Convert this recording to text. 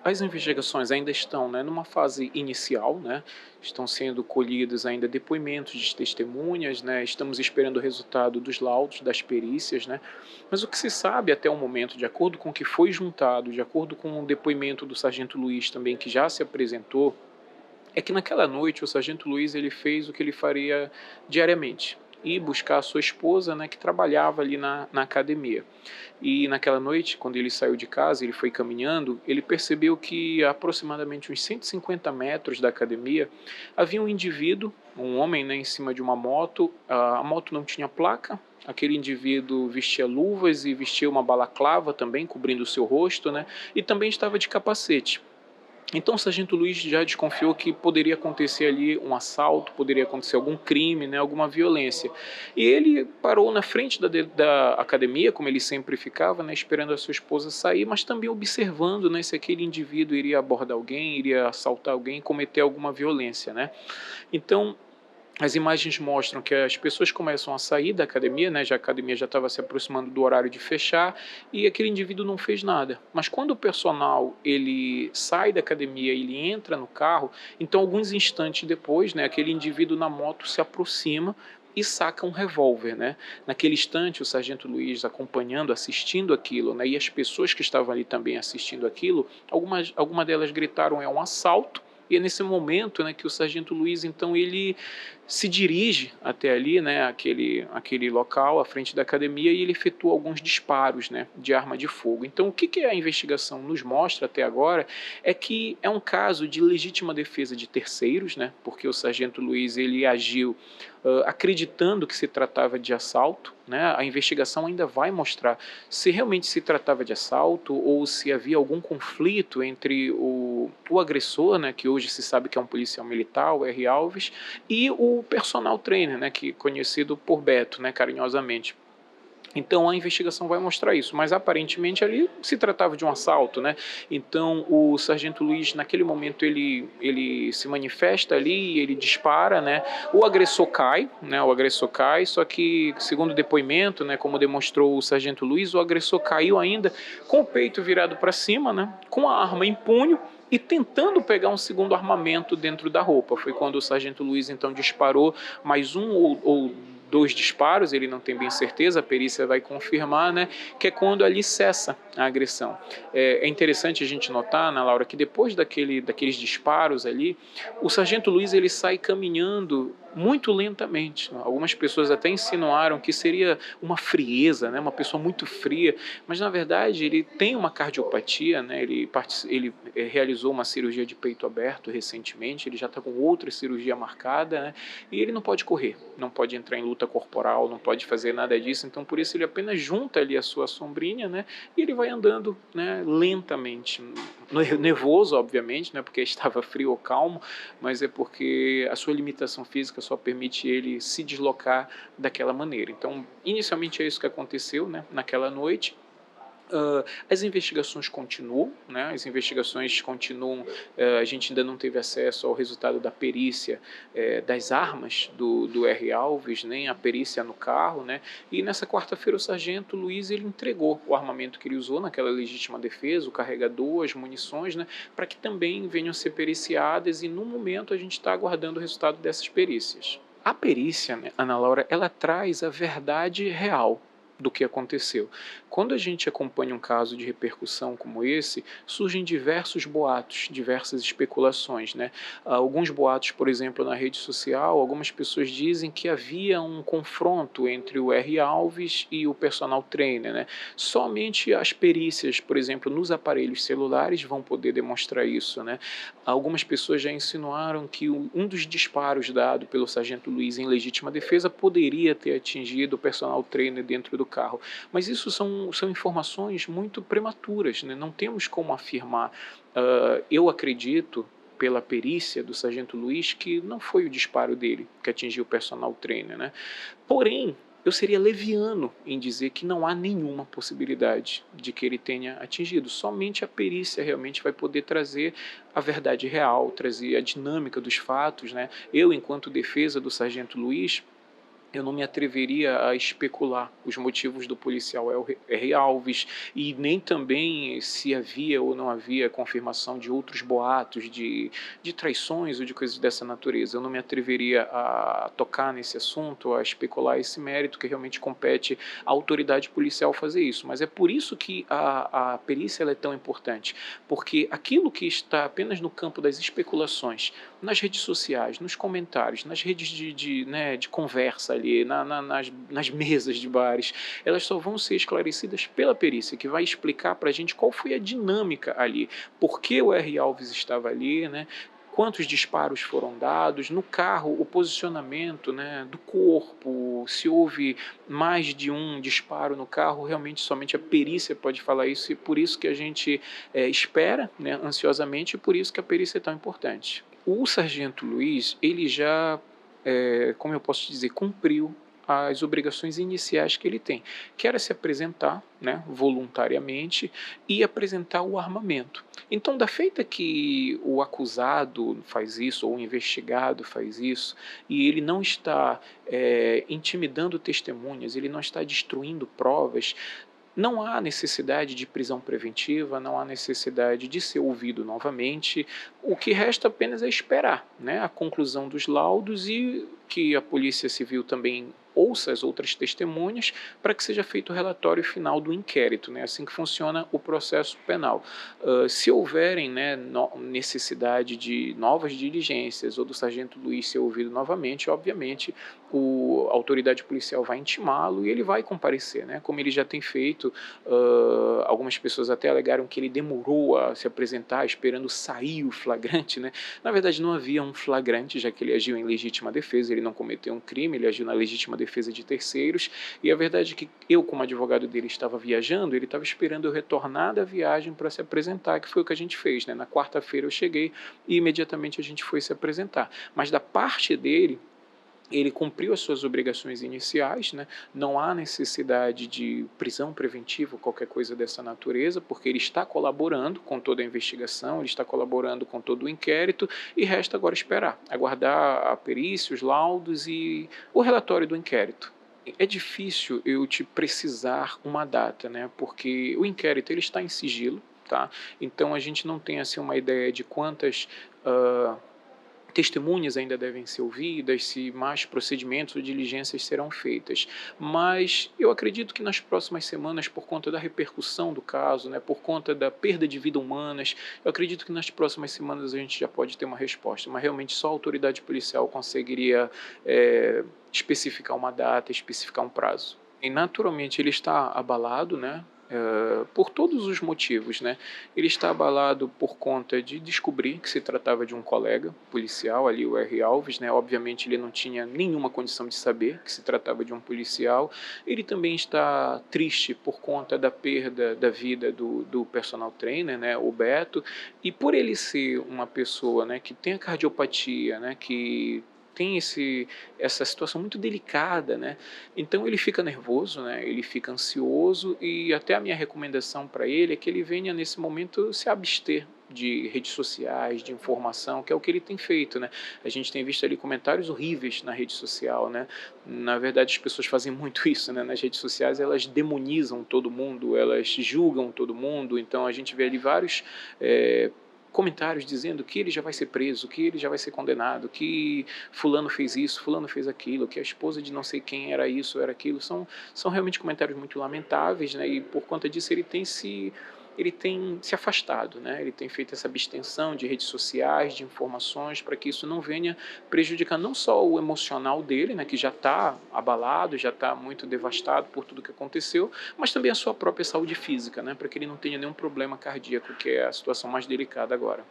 As investigações ainda estão, né, numa fase inicial, né, estão sendo colhidos ainda depoimentos de testemunhas, né, estamos esperando o resultado dos laudos das perícias, né, mas o que se sabe até o momento, de acordo com o que foi juntado, de acordo com o depoimento do sargento Luiz também, que já se apresentou, é que naquela noite o sargento Luiz ele fez o que ele faria diariamente, ir buscar a sua esposa, né, que trabalhava ali na academia. E naquela noite, quando ele saiu de casa, ele foi caminhando, ele percebeu que a aproximadamente uns 150 metros da academia havia um indivíduo, um homem, né, em cima de uma moto. A moto não tinha placa. Aquele indivíduo vestia luvas e vestia uma balaclava também, cobrindo o seu rosto, né? E também estava de capacete. Então o sargento Luiz já desconfiou que poderia acontecer ali um assalto, poderia acontecer algum crime, né, alguma violência. E ele parou na frente da academia, como ele sempre ficava, né, esperando a sua esposa sair, mas também observando, né, se aquele indivíduo iria abordar alguém, iria assaltar alguém, cometer alguma violência, né. Então as imagens mostram que as pessoas começam a sair da academia, né, já a academia já estava se aproximando do horário de fechar, e aquele indivíduo não fez nada. Mas quando o personal ele sai da academia, ele entra no carro, então alguns instantes depois, né, aquele indivíduo na moto se aproxima e saca um revólver, né? Naquele instante, o sargento Luiz acompanhando, assistindo aquilo, né, e as pessoas que estavam ali também assistindo aquilo, algumas delas gritaram: é um assalto. E é nesse momento, né, que o sargento Luiz, então, ele se dirige até ali, né, aquele local, à frente da academia, e ele efetua alguns disparos, né, de arma de fogo. Então, o que a investigação nos mostra até agora é que é um caso de legítima defesa de terceiros, né, porque o sargento Luiz ele agiu acreditando que se tratava de assalto, né? A investigação ainda vai mostrar se realmente se tratava de assalto ou se havia algum conflito entre o agressor, né, que hoje se sabe que é um policial militar, o R. Alves, e o personal trainer, né, que conhecido por Beto, né, carinhosamente. Então a investigação vai mostrar isso, mas aparentemente ali se tratava de um assalto, né? Então o sargento Luiz naquele momento ele se manifesta ali, ele dispara, né? O agressor cai, né? O agressor cai, só que segundo o depoimento, né? Como demonstrou o sargento Luiz, o agressor caiu ainda com o peito virado para cima, né? Com a arma em punho e tentando pegar um segundo armamento dentro da roupa. Foi quando o sargento Luiz então disparou mais um ou dois disparos, ele não tem bem certeza, a perícia vai confirmar, né, que é quando ali cessa a agressão. É interessante a gente notar, Ana Laura, que depois daqueles disparos ali, o sargento Luiz ele sai caminhando muito lentamente. Algumas pessoas até insinuaram que seria uma frieza, né, uma pessoa muito fria, mas na verdade ele tem uma cardiopatia, né, ele realizou uma cirurgia de peito aberto recentemente, ele já está com outra cirurgia marcada, né, e ele não pode correr, não pode entrar em luta corporal, não pode fazer nada disso, então por isso ele apenas junta ali a sua sombrinha, né, e ele vai andando, né, lentamente, nervoso obviamente, né, porque estava frio ou calmo, mas é porque a sua limitação física só permite ele se deslocar daquela maneira. Então inicialmente é isso que aconteceu, né, naquela noite. As investigações continuam, né? As investigações continuam, a gente ainda não teve acesso ao resultado da perícia das armas do R. Alves, nem a perícia no carro, né? E nessa quarta-feira o sargento Luiz ele entregou o armamento que ele usou naquela legítima defesa, o carregador, as munições, né? Para que também venham a ser periciadas e no momento a gente está aguardando o resultado dessas perícias. A perícia, né, Ana Laura, ela traz a verdade real do que aconteceu. Quando a gente acompanha um caso de repercussão como esse, surgem diversos boatos, diversas especulações, né? Alguns boatos, por exemplo, na rede social, algumas pessoas dizem que havia um confronto entre o R. Alves e o personal trainer, né? Somente as perícias, por exemplo, nos aparelhos celulares vão poder demonstrar isso, né? Algumas pessoas já insinuaram que um dos disparos dado pelo sargento Luiz em legítima defesa poderia ter atingido o personal trainer dentro do carro. Mas isso são informações muito prematuras, né? Não temos como afirmar. Eu acredito, pela perícia do sargento Luiz, que não foi o disparo dele que atingiu o personal trainer, né? Porém, eu seria leviano em dizer que não há nenhuma possibilidade de que ele tenha atingido. Somente a perícia realmente vai poder trazer a verdade real, trazer a dinâmica dos fatos, né? Eu, enquanto defesa do sargento Luiz, Eu não me atreveria a especular os motivos do policial R. Alves e nem também se havia ou não havia confirmação de outros boatos de traições ou de coisas dessa natureza. Eu não me atreveria a tocar nesse assunto, a especular esse mérito que realmente compete à autoridade policial fazer isso. Mas é por isso que a perícia ela é tão importante, porque aquilo que está apenas no campo das especulações, nas redes sociais, nos comentários, nas redes né, de conversa ali, nas mesas de bares, elas só vão ser esclarecidas pela perícia, que vai explicar para a gente qual foi a dinâmica ali, por que o R. Alves estava ali, né, quantos disparos foram dados, no carro o posicionamento, né, do corpo, se houve mais de um disparo no carro, realmente somente a perícia pode falar isso e por isso que a gente espera, né, ansiosamente e por isso que a perícia é tão importante. O sargento Luiz, ele já, como eu posso dizer, cumpriu as obrigações iniciais que ele tem, que era se apresentar, né, voluntariamente e apresentar o armamento. Então, da feita que o acusado faz isso, ou o investigado faz isso, e ele não está intimidando testemunhas, ele não está destruindo provas, não há necessidade de prisão preventiva, não há necessidade de ser ouvido novamente. O que resta apenas é esperar, né, a conclusão dos laudos e que a Polícia Civil também ouça as outras testemunhas para que seja feito o relatório final do inquérito, né, assim que funciona o processo penal. Se houverem, né, necessidade de novas diligências ou do sargento Luiz ser ouvido novamente, obviamente a autoridade policial vai intimá-lo e ele vai comparecer, né, como ele já tem feito. Algumas pessoas até alegaram que ele demorou a se apresentar, esperando sair o flagrante, né? Na verdade, não havia um flagrante, já que ele agiu em legítima defesa, ele não cometeu um crime, ele agiu na legítima defesa de terceiros, e a verdade é que eu, como advogado dele, estava viajando, ele estava esperando eu retornar da viagem para se apresentar, que foi o que a gente fez, né? Na quarta-feira eu cheguei e imediatamente a gente foi se apresentar. Mas da parte dele, ele cumpriu as suas obrigações iniciais, né? Não há necessidade de prisão preventiva ou qualquer coisa dessa natureza, porque ele está colaborando com toda a investigação, ele está colaborando com todo o inquérito e resta agora esperar, aguardar a perícia, os laudos e o relatório do inquérito. É difícil eu te precisar uma data, né? Porque o inquérito ele está em sigilo, tá? Então a gente não tem assim uma ideia de quantas testemunhas ainda devem ser ouvidas, se mais procedimentos ou diligências serão feitas. Mas eu acredito que nas próximas semanas, por conta da repercussão do caso, né, por conta da perda de vidas humanas, eu acredito que nas próximas semanas a gente já pode ter uma resposta. Mas realmente só a autoridade policial conseguiria especificar uma data, especificar um prazo. E naturalmente ele está abalado, né? Por todos os motivos, né? Ele está abalado por conta de descobrir que se tratava de um colega policial, ali o R. Alves, né? Obviamente ele não tinha nenhuma condição de saber que se tratava de um policial. Ele também está triste por conta da perda da vida do personal trainer, né? O Beto, e por ele ser uma pessoa, né, que tem a cardiopatia, né, que tem essa situação muito delicada, né? Então ele fica nervoso, né? Ele fica ansioso e até a minha recomendação para ele é que ele venha nesse momento se abster de redes sociais, de informação, que é o que ele tem feito, né? A gente tem visto ali comentários horríveis na rede social, né? Na verdade as pessoas fazem muito isso, né? Nas redes sociais elas demonizam todo mundo, elas julgam todo mundo, então a gente vê ali vários comentários dizendo que ele já vai ser preso, que ele já vai ser condenado, que fulano fez isso, fulano fez aquilo, que a esposa de não sei quem era isso, era aquilo, são realmente comentários muito lamentáveis, né? E por conta disso ele tem se afastado, né? Ele tem feito essa abstenção de redes sociais, de informações, para que isso não venha prejudicar não só o emocional dele, né, que já está abalado, já está muito devastado por tudo que aconteceu, mas também a sua própria saúde física, né, para que ele não tenha nenhum problema cardíaco, que é a situação mais delicada agora.